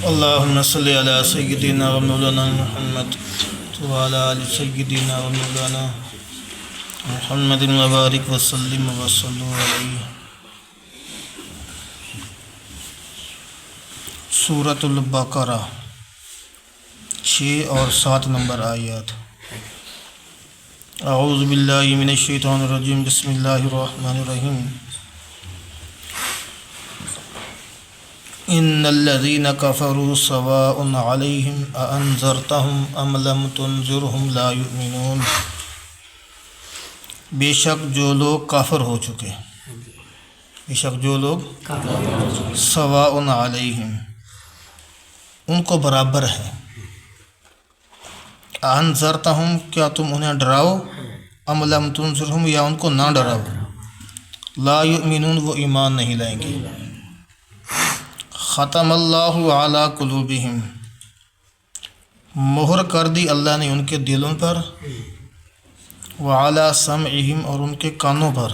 اللهم صل على سيدنا ومولانا محمد وعلى آل سيدنا ومولانا محمد وبارك وسلم وصلوا علیہ۔ سورۃ البقرہ 6 اور 7 نمبر آیات۔ اعوذ باللہ من الشیطان الرجیم، بسم اللہ الرحمن الرحیم۔ ان الذين كفروا سواء عليهم أأنذرتهم أم لم تنذرهم لا يؤمنون۔ بے شک جو لوگ کافر ہو چکے، بے شک جو لوگ سواء علیہم، ان کو برابر ہے۔ أأنذرتهم، کیا تم انہیں ڈراؤ، ام لم تنذرهم، یا ان کو نہ ڈراؤ، لا یؤمنون، وہ ایمان نہیں لائیں گے۔ ختم اللہ علی قلوبہم، مہر کر دی اللہ نے ان کے دلوں پر، وعلی سمعہم، اور ان کے کانوں پر،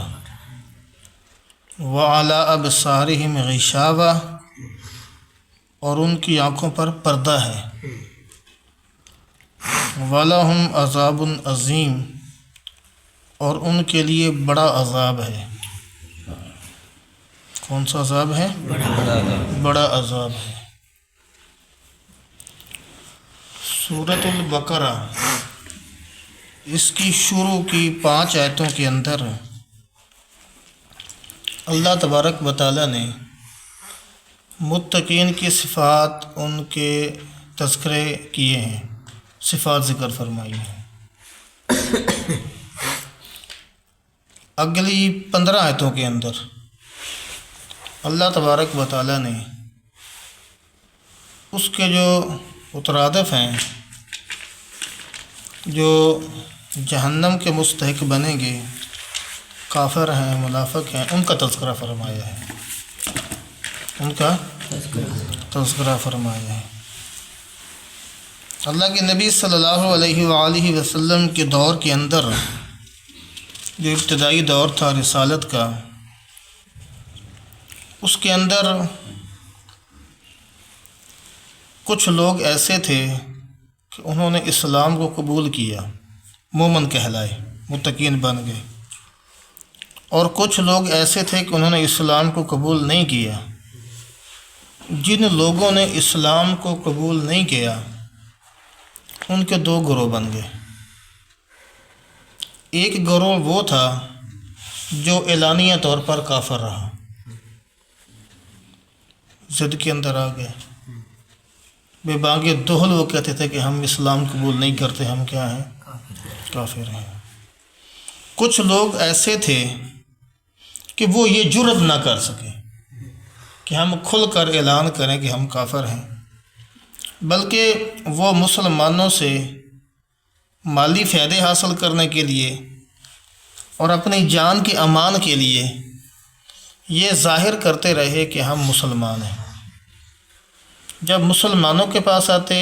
وعلی ابصارہم غشاوہ، اور ان کی آنکھوں پر پردہ ہے، وَلَهُمْ عَذَابٌ عظیم، اور ان کے لیے بڑا عذاب ہے۔ کون سا عذاب ہے؟ بڑا عذاب ہے۔ سورۃ البقرہ، اس کی شروع کی 5 آیتوں کے اندر اللہ تبارک و تعالیٰ نے متقین کی صفات، ان کے تذکرے کیے ہیں، صفات ذکر فرمائی ہیں۔ اگلی 15 آیتوں کے اندر اللہ تبارک و تعالیٰ نے اس کے جو مترادف ہیں، جو جہنم کے مستحق بنیں گے، کافر ہیں، منافق ہیں، ان کا تذکرہ فرمایا ہے، ان کا تذکرہ فرمایا ہے۔ اللہ کے نبی صلی اللہ علیہ وآلہ وسلم کے دور کے اندر، جو ابتدائی دور تھا رسالت کا، اس کے اندر کچھ لوگ ایسے تھے کہ انہوں نے اسلام کو قبول کیا، مومن کہلائے، متقین بن گئے، اور کچھ لوگ ایسے تھے کہ انہوں نے اسلام کو قبول نہیں کیا۔ جن لوگوں نے اسلام کو قبول نہیں کیا، ان کے 2 گروہ بن گئے۔ ایک گروہ وہ تھا جو اعلانیہ طور پر کافر رہا، ضد کے اندر آ گئے، بے بانگِ دہل وہ کہتے تھے کہ ہم اسلام قبول نہیں کرتے، ہم کیا ہیں؟ کافر ہیں۔ کچھ لوگ ایسے تھے کہ وہ یہ جرأت نہ کر سکے کہ ہم کھل کر اعلان کریں کہ ہم کافر ہیں، بلکہ وہ مسلمانوں سے مالی فائدے حاصل کرنے کے لیے اور اپنی جان کے امان کے لیے یہ ظاہر کرتے رہے کہ ہم مسلمان ہیں۔ جب مسلمانوں کے پاس آتے،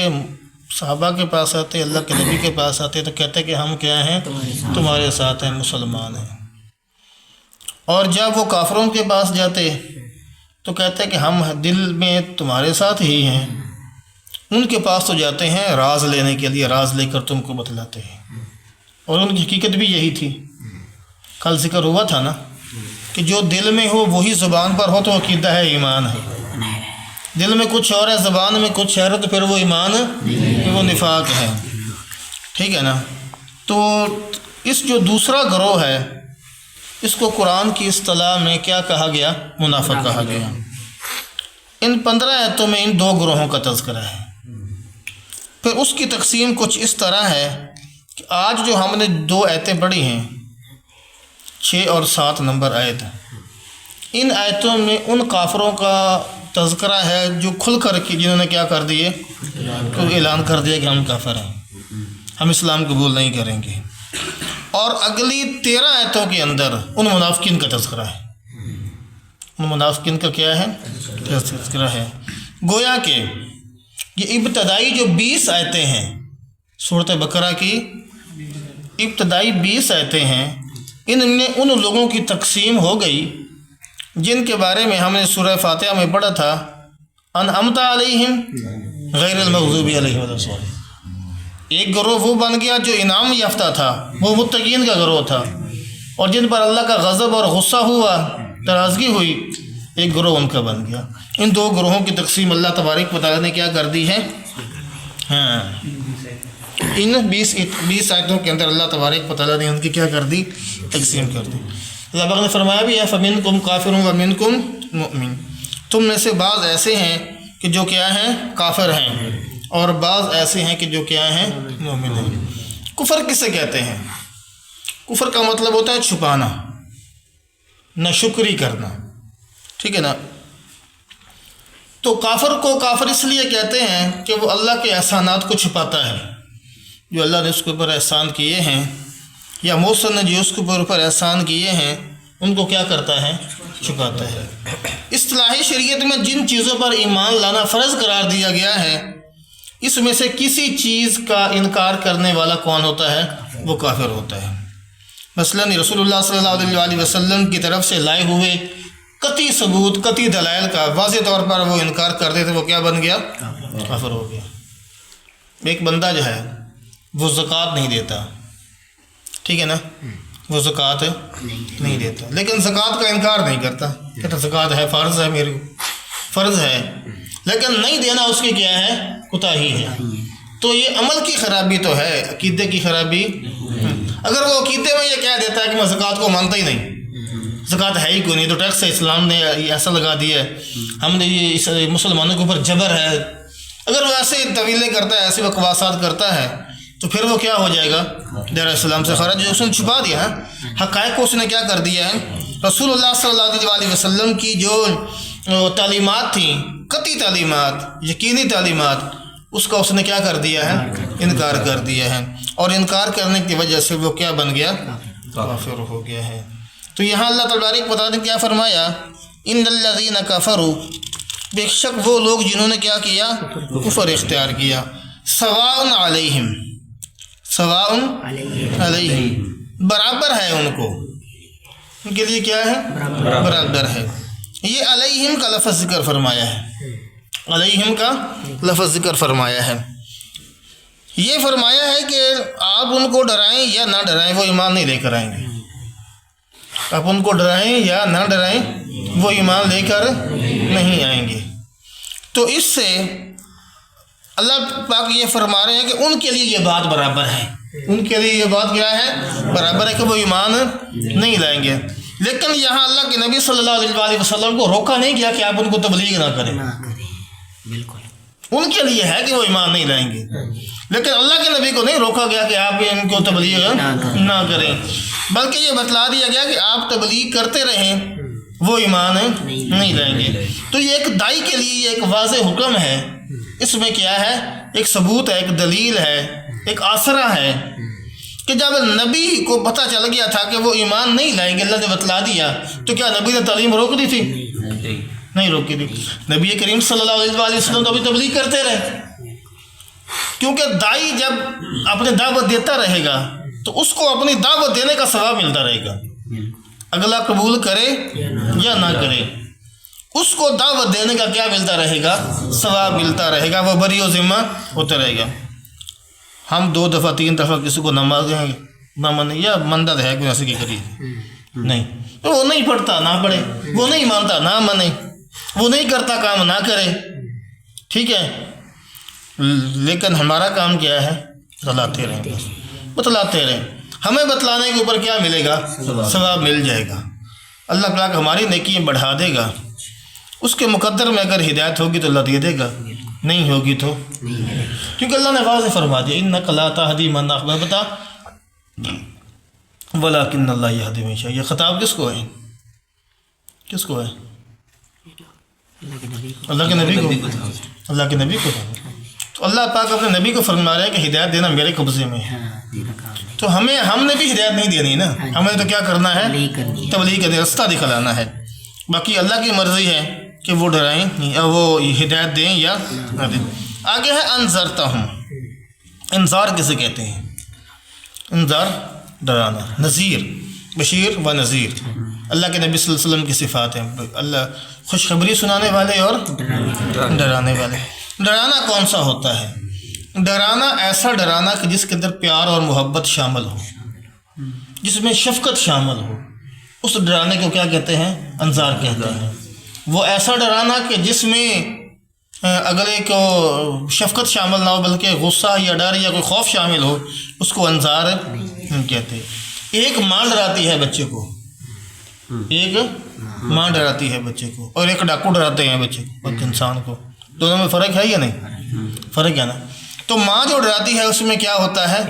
صحابہ کے پاس آتے، اللہ کے نبی کے پاس آتے، تو کہتے کہ ہم کیا ہیں؟ تمہارے ساتھ ہیں، مسلمان ہیں۔ اور جب وہ کافروں کے پاس جاتے تو کہتے کہ ہم دل میں تمہارے ساتھ ہی ہیں۔ ان کے پاس تو جاتے ہیں راز لینے کے لیے، راز لے کر تم کو بتلاتے ہیں، اور ان کی حقیقت بھی یہی تھی۔ کل ذکر ہوا تھا نا کہ جو دل میں ہو وہی زبان پر ہو تو عقیدہ ہے، ایمان ہے۔ دل میں کچھ اور ہے، زبان میں کچھ ہے، تو پھر وہ ایمان ہے، وہ نفاق ہے۔ ٹھیک ہے نا؟ تو اس جو دوسرا گروہ ہے، اس کو قرآن کی اصطلاح میں کیا کہا گیا؟ منافق کہا گیا۔ ان 15 آیتوں میں ان 2 گروہوں کا تذکرہ ہے۔ پھر اس کی تقسیم کچھ اس طرح ہے کہ آج جو ہم نے 2 آیتیں پڑھی ہیں، 6 اور 7 نمبر آیت، ان آیتوں میں ان کافروں کا تذکرہ ہے جو کھل کر کے، جنہوں نے کیا کر دیے؟ اعلان کر دیا کہ ہم کافر ہیں، ہم اسلام قبول نہیں کریں گے۔ اور اگلی 13 آیتوں کے اندر ان منافقین کا تذکرہ ہے۔ ان منافقین کا کیا ہے؟ تذکرہ ہے۔ گویا کہ یہ ابتدائی جو 20 آیتیں ہیں سورۃ بقرہ کی، ابتدائی 20 آیتیں ہیں، ان میں ان لوگوں کی تقسیم ہو گئی جن کے بارے میں ہم نے سورہ فاتحہ میں پڑھا تھا، انعمت علیہم غیر المغضوب علیہم ولا الضالین. ایک گروہ وہ بن گیا جو انعام یافتہ تھا، وہ متقین کا گروہ تھا، اور جن پر اللہ کا غضب اور غصہ ہوا، ناراضگی ہوئی، ایک گروہ ان کا بن گیا. ان دو گروہوں کی تقسیم اللہ تبارک و تعالیٰ نے کیا کر دی ہے؟ ہاں، ان 20 آیتوں کے اندر اللہ تبارک و تعالیٰ نے ان کی کیا کر دی؟ تقسیم کر دی. اللہ پاک نے فرمایا بھی ہے فَمِنْكُمْ كَافِرٌ وَمِنْكُمْ مُؤْمِنٌ. تم میں سے بعض ایسے ہیں کہ جو کیا ہیں؟ کافر ہیں، اور بعض ایسے ہیں کہ جو کیا ہیں؟ مومن ہیں. کفر کسے کہتے ہیں؟ کفر کا مطلب ہوتا ہے چھپانا، ناشکری کرنا، ٹھیک ہے نا. تو کافر کو کافر اس لیے کہتے ہیں کہ وہ اللہ کے احسانات کو چھپاتا ہے. جو اللہ نے اس کے اوپر احسان کیے ہیں، یا موصل نے جو اس کے اوپر احسان کیے ہیں، ان کو کیا کرتا ہے؟ چھپاتا ہے. اصطلاحی شریعت میں جن چیزوں پر ایمان لانا فرض قرار دیا گیا ہے، اس میں سے کسی چیز کا انکار کرنے والا کون ہوتا ہے؟ وہ کافر ہوتا ہے. مثلا رسول اللہ صلی اللہ علیہ وسلم کی طرف سے لائے ہوئے قطعی ثبوت، قطعی دلائل کا واضح طور پر وہ انکار کر دیتے، وہ کیا بن گیا؟ کافر ہو گیا. ایک بندہ جو ہے وہ زکوٰۃ نہیں دیتا، ٹھیک ہے نا، وہ زکوٰۃ نہیں دیتا، لیکن زکوٰۃ کا انکار نہیں کرتا، کہتا زکوٰۃ ہے، فرض ہے، میرے فرض ہے، لیکن نہیں دینا اس کی کیا ہے؟ کوتاہی ہے. تو یہ عمل کی خرابی تو ہے، عقیدے کی خرابی. اگر وہ عقیدے میں یہ کہہ دیتا ہے کہ میں زکوٰۃ کو مانتا ہی نہیں، زکوٰۃ ہے ہی کوئی نہیں، تو ٹیکس ہے، اسلام نے ایسا لگا دیا ہے، ہم نے یہ مسلمانوں کے اوپر جبر ہے، اگر وہ ایسے طویلیں کرتا ہے، ایسے بکواسات کرتا ہے، تو پھر وہ کیا ہو جائے گا؟ دائرہ اسلام سے خارج. جو اس نے چھپا دیا ہے حقائق کو، اس نے کیا کر دیا ہے؟ رسول اللہ صلی اللہ علیہ وسلم کی جو تعلیمات تھیں، قطعی تعلیمات، یقینی تعلیمات، اس کا اس نے کیا کر دیا ہے؟ انکار کر دیا ہے. اور انکار کرنے کی وجہ سے وہ کیا بن گیا؟ کافر ہو گیا ہے. تو یہاں اللہ تبارک و تعالیٰ نے کیا فرمایا؟ ان الذین کفروا، بے شک وہ لوگ جنہوں نے کیا کیا؟ کفر اختیار کیا. سواء علیہم، سواء علیہم، برابر ہے ان کو، ان کے لیے کیا ہے؟ برابر ہے. یہ علیہم کا لفظ ذکر فرمایا ہے، علیہم کا لفظ ذکر فرمایا ہے. یہ فرمایا ہے کہ آپ ان کو ڈرائیں یا نہ ڈرائیں، وہ ایمان نہیں لے کر آئیں گے. آپ ان کو ڈرائیں یا نہ ڈرائیں، وہ ایمان لے کر نہیں آئیں گے. تو اس سے اللہ پاک یہ فرما رہے ہیں کہ ان کے لیے یہ بات برابر ہے، ان کے لیے یہ بات کیا ہے؟ برابر ہے کہ وہ ایمان نہیں لائیں گے. لیکن یہاں اللہ کے نبی صلی اللہ علیہ وسلم کو روکا نہیں گیا کہ آپ ان کو تبلیغ نہ کریں. بالکل ان کے لیے ہے کہ وہ ایمان نہیں لائیں گے، لیکن اللہ کے نبی کو نہیں روکا گیا کہ آپ ان کو تبلیغ نہ کریں، بلکہ یہ بتلا دیا گیا کہ آپ تبلیغ کرتے رہیں، وہ ایمان نہیں لائیں گے. تو یہ ایک دائی کے لیے یہ ایک واضح حکم ہے. اس میں کیا ہے؟ ایک ثبوت ہے، ایک دلیل ہے، ایک آسرا ہے کہ جب نبی کو پتہ چل گیا تھا کہ وہ ایمان نہیں لائیں گے، اللہ نے بتلا دیا، تو کیا نبی نے تعلیم روک دی تھی؟ نہیں روکی تھی. نبی کریم صلی اللہ علیہ وسلم تو ابھی تبلیغ کرتے رہے، کیونکہ دائی جب اپنے دعوت دیتا رہے گا تو اس کو اپنی دعوت دینے کا ثواب ملتا رہے گا، اگلا قبول کرے یا نہ کرے، اس کو دعوت دینے کا کیا ملتا رہے گا؟ ثواب ملتا رہے گا، وہ بری و ذمہ ہوتا رہے گا. ہم 2 دفعہ 3 دفعہ کسی کو نہ مانے یا مندد ہے کوئی ایسے کی کری نہیں، تو وہ نہیں پڑھتا نہ پڑھے، وہ نہیں مانتا نہ مانے، وہ نہیں کرتا کام نہ کرے، ٹھیک ہے. لیکن ہمارا کام کیا ہے؟ بتلاتے رہیں، بتلاتے رہیں. ہمیں بتلانے کے اوپر کیا ملے گا؟ ثواب مل جائے گا. اللہ پاک ہماری نیکی بڑھا دے گا. اس کے مقدر میں اگر ہدایت ہوگی تو اللہ دے دے گا، نہیں ہوگی تو کیونکہ اللہ نے واضح فرما دیا انک لا تہدی من احببت ولکن اللہ یہدی من یشاء. یہ خطاب کس کو ہے؟ کس کو ہے؟ اللہ کے نبی کو. اللہ کے نبی کو. تو اللہ پاک اپنے نبی کو فرما رہے ہیں کہ ہدایت دینا میرے قبضے میں ہے. تو ہم نے بھی ہدایت نہیں دینی نا، ہمیں تو کیا کرنا ہے؟ تبلیغ کرنے، رستہ دکھلانا ہے. باقی اللہ کی مرضی ہے کہ وہ ڈرائیں یا وہ ہدایت دیں یا نہ دیں. آگے ہے انذرتہم. انذار کسے کہتے ہیں؟ انذار ڈرانا، نذیر، بشیر و نذیر. اللہ کے نبی صلی اللہ علیہ وسلم کی صفات ہیں، اللہ خوشخبری سنانے والے اور ڈرانے والے۔ ڈرانا کون سا ہوتا ہے؟ ڈرانا ایسا ڈرانا کہ جس کے اندر پیار اور محبت شامل ہو، جس میں شفقت شامل ہو، اس ڈرانے کو کیا کہتے ہیں؟ انذار کہتے ہیں۔ وہ ایسا ڈرانا کہ جس میں اگلے کو شفقت شامل نہ ہو بلکہ غصہ یا ڈر یا کوئی خوف شامل ہو، اس کو انذار کہتے ہیں۔ ایک ماں ڈراتی ہے بچے کو، ایک ماں ڈراتی ہے بچے کو، اور ایک ڈاکو ڈراتے ہیں بچے کو، ایک انسان کو۔ دونوں میں فرق ہے یا نہیں؟ فرق ہے نا۔ تو ماں جو ڈراتی ہے اس میں کیا ہوتا ہے؟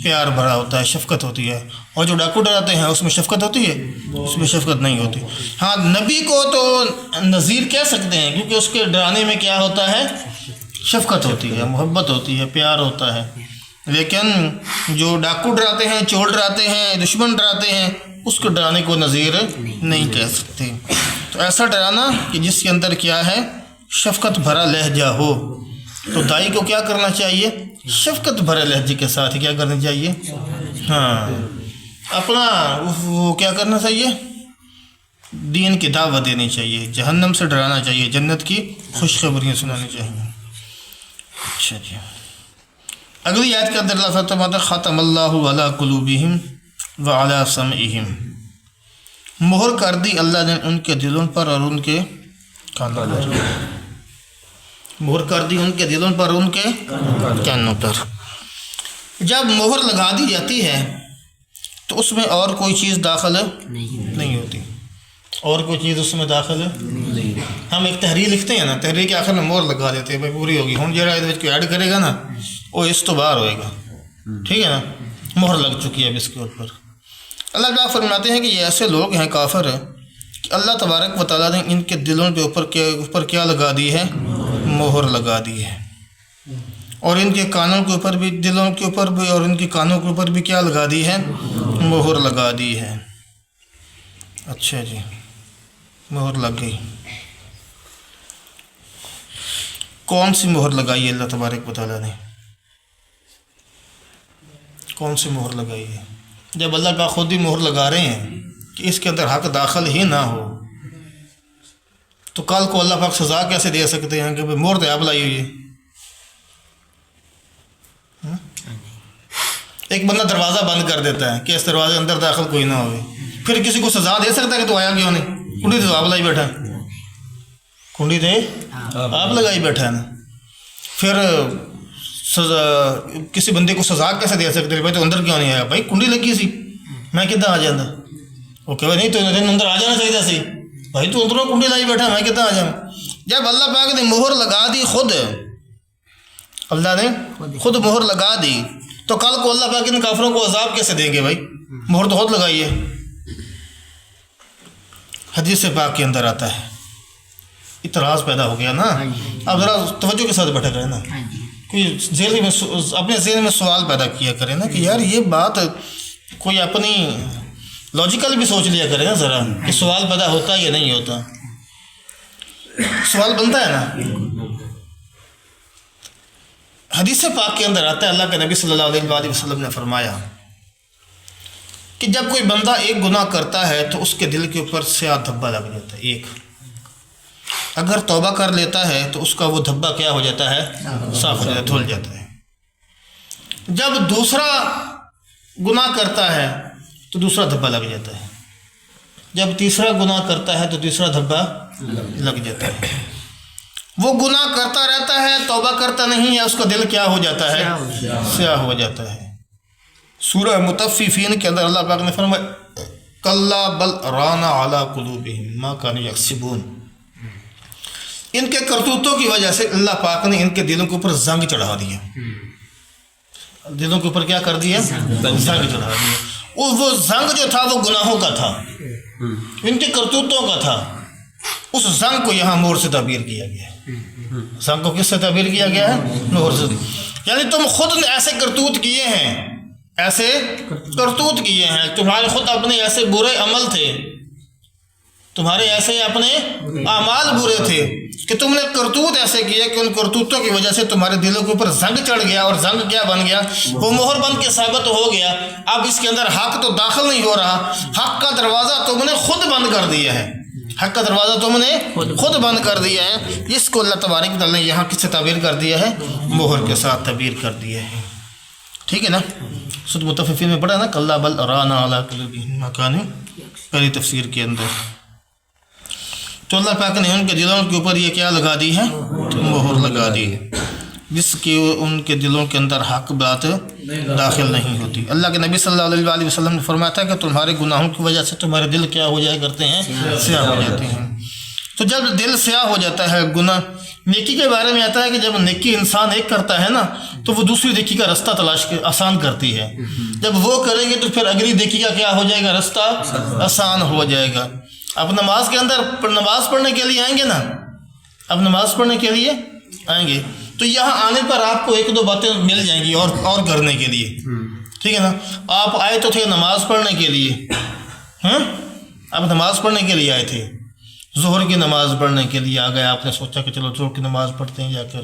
پیار بھرا ہوتا ہے، شفقت ہوتی ہے، اور جو ڈاکو ڈراتے ہیں اس میں شفقت ہوتی ہے؟ اس میں شفقت نہیں ہوتی۔ ہاں، نبی کو تو نذیر کہہ سکتے ہیں کیونکہ اس کے ڈرانے میں کیا ہوتا ہے؟ شفقت ہوتی ہے، محبت ہوتی ہے، پیار ہوتا ہے۔ لیکن جو ڈاکو ڈراتے ہیں، چور ڈراتے ہیں، دشمن ڈراتے ہیں، اس کو ڈرانے کو نذیر نہیں کہہ سکتے۔ تو ایسا ڈرانا کہ جس کے اندر کیا ہے؟ شفقت بھرا لہجہ ہو۔ تو دائی کو کیا کرنا چاہیے؟ شفقت بھرے لہجے کے ساتھ کیا کرنا چاہیے؟ ہاں، اپنا وہ کیا کرنا چاہیے؟ دین کی دعوت دینی چاہیے، جہنم سے ڈرانا چاہیے، جنت کی خوشخبریاں سنانی چاہیے۔ اچھا جی، اگلی آیت کے اندر اللہ فرماتا ہے ختم اللہ علی قلوبہم وعلی سمعہم، مہر کر دی اللہ نے ان کے دلوں پر اور ان کے کانوں پر، مہر کر دی ان کے دلوں پر اور ان کے کانوں پر۔ جب مہر لگا دی جاتی ہے تو اس میں اور کوئی چیز داخل نہیں ہوتی، اور کوئی چیز اس میں داخل نہیں۔ ہم ایک تحریر لکھتے ہیں نا، تحریر کے آخر میں مہر لگا دیتے ہیں، بھائی پوری ہوگی، ہوں جرا کوئی ایڈ کرے گا نا وہ اس تو باہر ہوئے گا، ٹھیک ہے نا، مہر لگ چکی ہے اب اس کے اوپر۔ اللہ تعالیٰ فرماتے ہیں کہ یہ ایسے لوگ ہیں کافر ہیں کہ اللہ تبارک و تعالیٰ نے ان کے دلوں کے اوپر کیا لگا دی ہے؟ مہر لگا دی ہے، اور ان کے کانوں کے اوپر بھی، دلوں کے اوپر بھی اور ان کے کانوں کے اوپر بھی کیا لگا دی ہے؟ مہر لگا دی ہے۔ اچھا جی، مہر لگ گئی۔ کون سی مہر لگائی ہے اللہ تبارک و تعالیٰ نے؟ کون سی مہر لگائی ہے؟ جب اللہ کا خود ہی مہر لگا رہے ہیں کہ اس کے اندر حق داخل ہی نہ ہو، تو کل کو اللہ پاک سزا کیسے دے سکتے ہیں کہ مہر تو آپ لائی ہوئی ہے؟ ایک بندہ دروازہ بند کر دیتا ہے کہ اس دروازے اندر داخل کوئی نہ ہوئے، پھر کسی کو سزا دے سکتا ہے کہ تو آیا کیوں نہیں؟ کنڈی تو آپ لائی بیٹھا ہے، کنڈی تو آپ لگائی بیٹھا ہے نا، پھر سزا کسی بندے کو سزا کیسے دے سکتے ہیں؟ بھائی تو اندر کیوں نہیں آیا؟ بھائی کنڈی لگی سی، میں کدھر آ جانا؟ وہ کہ نہیں تو اندر آ جانا چاہیے سی، بھائی تو اندروں کنڈی لائی بیٹھا، میں کدھر آ جاؤں؟ جب اللہ پاک نے مہر لگا دی، خود اللہ نے خود مہر لگا دی، تو کل کو اللہ پاک ان کافروں کو عذاب کیسے دیں گے؟ بھائی مہر تو خود لگائی ہے۔ حدیث پاک کے اندر آتا ہے، اعتراض پیدا ہو گیا نا، اب ذرا توجہ کے ساتھ بیٹھا کریں نا، کوئی ذہن میں اپنے ذہن میں سوال پیدا کیا کرے نا کہ یار یہ بات کوئی اپنی لاجیکل بھی سوچ لیا کرے نا ذرا، کہ سوال پیدا ہوتا ہے یا نہیں ہوتا، سوال بنتا ہے نا۔ حدیث پاک کے اندر آتا ہے، اللہ کے نبی صلی اللہ علیہ وآلہ وسلم نے فرمایا کہ جب کوئی بندہ ایک گناہ کرتا ہے تو اس کے دل کے اوپر سیاہ دھبا لگ جاتا ہے ایک، اگر توبہ کر لیتا ہے تو اس کا وہ دھبا کیا ہو جاتا ہے؟ صاف ہو جاتا ہے، دھل جاتا ہے۔ جب دوسرا گناہ کرتا ہے تو دوسرا دھبا لگ جاتا ہے، جب تیسرا گناہ کرتا ہے تو تیسرا دھبا لگ جاتا ہے۔ وہ گناہ کرتا رہتا ہے، توبہ کرتا نہیں ہے، اس کا دل کیا ہو جاتا ہے؟ سیاہ ہو جاتا ہے۔ سورہ مطففین کے اندر اللہ پاک نے فرمایا کلا بل ران علی قلوبہم ما کانوا یکسبون، ان کے کرتوتوں کی وجہ سے اللہ پاک نے ان کے دلوں کے اوپر زنگ چڑھا دیا، دلوں کے اوپر کیا کر دیا؟ زنگ چڑھا دیا۔ وہ زنگ جو تھا وہ گناہوں کا تھا، ان کے کرتوتوں کا تھا، اس زنگ کو یہاں مہر سے تعبیر کیا گیا ہے۔ زنگ کو کس سے تعبیر کیا گیا ہے؟ مہر سے۔ یعنی تم خود نے ایسے کرتوت کیے ہیں، ایسے کرتوت کیے ہیں، تمہارے خود اپنے ایسے برے عمل تھے تمہارے ایسے اپنے اعمال برے تھے کہ تم نے کرتوت ایسے کیے کہ ان کرتوتوں کی وجہ سے تمہارے دلوں کے اوپر زنگ چڑھ گیا، اور زنگ کیا بن گیا؟ وہ مہر بن کے ثابت ہو گیا۔ اب اس کے اندر حق تو داخل نہیں ہو رہا، حق کا دروازہ تم نے خود بند کر دیا ہے، حق کا دروازہ تم نے خود بند کر دیا ہے۔ اس کو اللہ تبارک و تعالیٰ نے یہاں کس سے تعبیر کر دیا ہے؟ مہر کے ساتھ تعبیر کر دیا ہے، ٹھیک ہے نا؟ سورۃ مطففین میں پڑھا نا، کلا بل رانا علی قلوبہم ما کانوا، پہلی تفسیر کے اندر۔ تو اللہ پاک نے ان کے دلوں کے اوپر یہ کیا لگا دی ہے؟ مہر لگا دی ہے، جس کی ان کے دلوں کے اندر حق بات داخل نہیں ہوتی۔ اللہ کے نبی صلی اللہ علیہ وسلم نے فرمایا تھا کہ تمہارے گناہوں کی وجہ سے تمہارے دل کیا ہو جایا کرتے ہیں؟ سیاہ ہو جاتے ہیں۔ تو جب دل سیاہ ہو جاتا ہے، گناہ، نیکی کے بارے میں آتا ہے کہ جب نیکی انسان ایک کرتا ہے نا تو وہ دوسری نیکی کا رستہ تلاش آسان کرتی ہے۔ جب وہ کریں گے تو پھر اگلی نیکی کا کیا ہو جائے گا؟ رستہ آسان ہو جائے گا۔ اب نماز کے اندر نماز پڑھنے کے لیے آئیں گے نا، اب نماز پڑھنے کے لیے آئیں گے تو یہاں آنے پر آپ کو ایک دو باتیں مل جائیں گی اور کرنے کے لیے، ٹھیک ہے نا؟ آپ آئے تو تھے نماز پڑھنے کے لیے، آپ نماز پڑھنے کے لیے آئے تھے، ظہر کی نماز پڑھنے کے لیے آ گئے، آپ نے سوچا کہ چلو ظہر کی نماز پڑھتے ہیں جا کر۔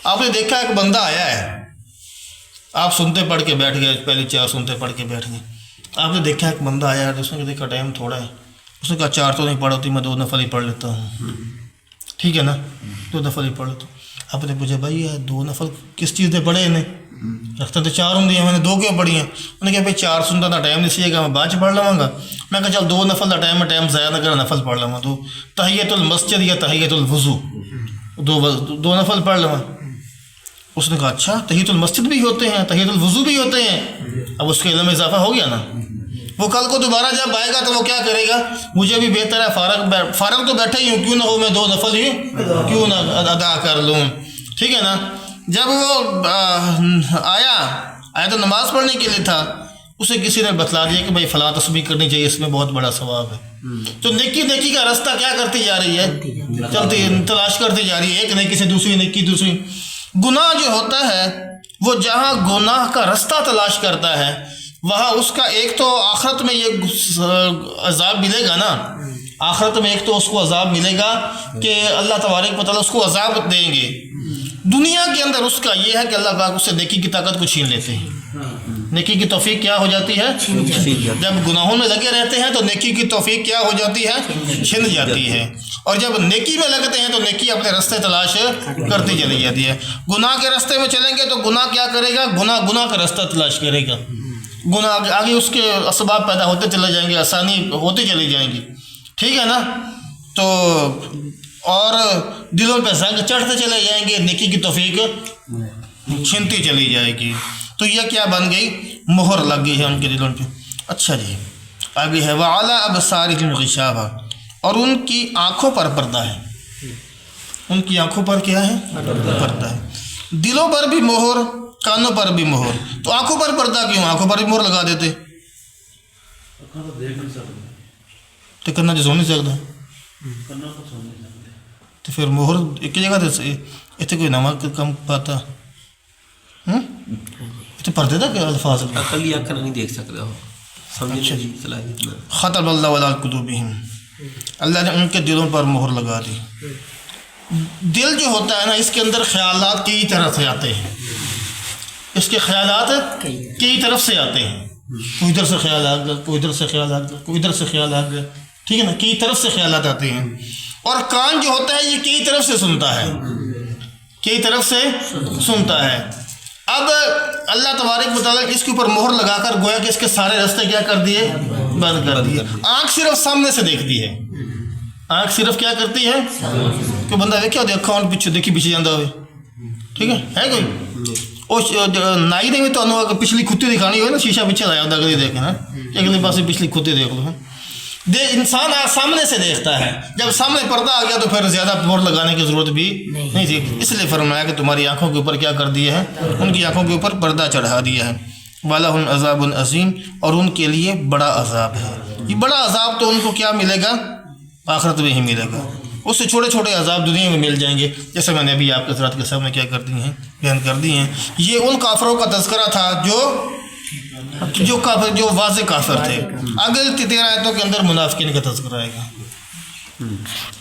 آپ نے دیکھا ایک بندہ آیا ہے، آپ سنتے پڑھ کے بیٹھ گئے، پہلی 4 سنتے پڑھ کے بیٹھ گئے۔ آپ نے دیکھا ایک بندہ آیا ہے، اس نے دیکھا ٹائم تھوڑا ہے، اس نے کہا 4 تو نہیں پڑھ ہوتی، میں 2 نفل ہی پڑھ لیتا ہوں، ٹھیک ہے نا؟ 2 نفل ہی پڑھ لیتا ہوں۔ آپ نے پوچھا بھائی 2 نفل کس چیز نے پڑھے انہیں؟ رکھتا تو 4 ہوں گے، میں نے 2 کیوں پڑھی ہیں؟ انہوں نے کہا بھائی 4 سنتا تھا، ٹائم نہیں سیے گا، میں بعد پڑھ لوں گا۔ میں کہا چل 2 نفل کا ٹائم ضائع نہ کرا، نفل پڑھ لوں گا، تو تحیۃ المسجد یا تحیۃ الوضو 2 نفل پڑھ لوں گا۔ اس نے کہا اچھا تحیۃ المسجد بھی ہوتے ہیں، تحیۃ الوضو بھی ہوتے ہیں؟ اب اس کے علم میں اضافہ ہو گیا نا۔ وہ کل کو دوبارہ جب آئے گا تو وہ کیا کرے گا؟ مجھے بھی بہتر ہے فارغ تو بیٹھے ہی ہوں، کیوں نہ ہو میں 2 نفل ہی کیوں نہ ادا کر لوں، ٹھیک ہے نا؟ جب وہ آیا تو نماز پڑھنے کے لیے تھا، اسے کسی نے بتلا دیا کہ بھائی فلاں تسبیح کرنی چاہیے، اس میں بہت بڑا ثواب ہے۔ تو نیکی کا رستہ کیا کرتی جا رہی ہے؟ چلتی تلاش کرتی جا رہی ہے، ایک نیکی سے دوسری نیکی، دوسری۔ گناہ جو ہوتا ہے وہ جہاں گناہ کا رستہ تلاش کرتا ہے وہاں اس کا ایک تو آخرت میں یہ عذاب ملے گا نا، آخرت میں ایک تو اس کو عذاب ملے گا کہ اللہ تبارک و تعالیٰ اس کو عذاب دیں گے۔ دنیا کے اندر اس کا یہ ہے کہ اللہ پاک اس سے نیکی کی طاقت کو چھین لیتے ہیں، نیکی کی توفیق کیا ہو جاتی ہے؟ جب گناہوں میں لگے رہتے ہیں تو نیکی کی توفیق کیا ہو جاتی ہے؟ چھن جاتی ہے، اور جب نیکی میں لگتے ہیں تو نیکی اپنے رستے تلاش کرتی چلی جاتی ہے۔ گناہ کے رستے میں چلیں گے تو گناہ کیا کرے گا؟ گناہ کا رستہ تلاش کرے گا، گناہ آگے اس کے اسباب پیدا ہوتے چلے جائیں گے، آسانی ہوتی چلی جائیں گی، ٹھیک ہے نا؟ تو اور دلوں پہ زنگ چڑھتے چلے جائیں گے، نیکی کی توفیق چھنتی چلی جائے گی۔ تو یہ کیا بن گئی؟ مہر لگ گئی ہے ان کے دلوں پہ۔ اچھا جی آگے ہے وَعَلَىٰ أَبْصَارِهِمْ غِشَاوَةٌ، اور ان کی آنکھوں پر پردہ ہے، ان کی آنکھوں پر کیا ہے؟ پردہ ہے۔ دلوں پر بھی مہر، کانوں پر بھی مہر، تو آنکھوں پر پردہ کیوں؟ آنکھوں پر بھی مہر لگا دیتے تو کرنا جو سو نہیں سکتا، تو پھر مہر ایک جگہ اتنے کوئی نمک کم پاتا، اتنے پردے تھا کہ الفاظ عقلی آنکھ نہیں دیکھ سکتا ہو، سمجھنے کی صلاحیت نہ۔ ختم اللہ علی قلوبہم، اللہ نے ان کے دلوں پر مہر لگا دی۔ دل جو ہوتا ہے نا اس کے اندر خیالات کئی طرح سے آتے ہیں، اس کے خیالات کئی طرف سے آتے ہیں، کوئی ادھر سے خیال آ گیا، کوئی ادھر سے خیال آ گیا، کوئی ادھر سے خیال آ گیا، ٹھیک ہے نا؟ کئی طرف سے خیالات آتے ہیں۔ اور کان جو ہوتا ہے یہ کئی طرف سے سنتا ہے، کئی طرف سے سنتا ہے۔ اب اللہ تبارک و تعالیٰ اس کے اوپر مہر لگا کر گویا کہ اس کے سارے راستے کیا کر دیے؟ بند کر دیے۔ آنکھ صرف سامنے سے دیکھتی ہے، آنکھ صرف کیا کرتی ہے کہ بندہ دیکھا دیکھا اور پیچھے دیکھی پیچھے جانا ہوئے، ٹھیک ہے کوئی نائی نے بھی تو پچھلی کتی دکھانی ہوئی نا، شیشہ پیچھے لایا ہوتا اگلی دیکھے نا، اگلے پاس پچھلی کتی دیکھ لو۔ انسان سامنے سے دیکھتا ہے، جب سامنے پردہ آ گیا تو پھر زیادہ مہر لگانے کی ضرورت بھی نہیں تھی، اس لیے فرمایا کہ تمہاری آنکھوں کے اوپر کیا کر دیا ہے؟ ان کی آنکھوں کے اوپر پردہ چڑھا دیا ہے۔ وَلَهُمْ عَذَابٌ عَظِيمٌ، اور ان کے لیے بڑا عذاب ہے۔ یہ بڑا عذاب تو ان کو کیا ملے گا؟ آخرت میں ہی ملے گا۔ اس سے چھوٹے چھوٹے عذاب دنیا میں مل جائیں گے، جیسے میں نے ابھی آپ کے حضرات کے سامنے کیا کر دی ہیں، بیان کر دی ہیں۔ یہ ان کافروں کا تذکرہ تھا جو واضح کافر تھے۔ آگے 13 آیتوں کے اندر منافقین کا تذکرہ آئے گا۔ ہوں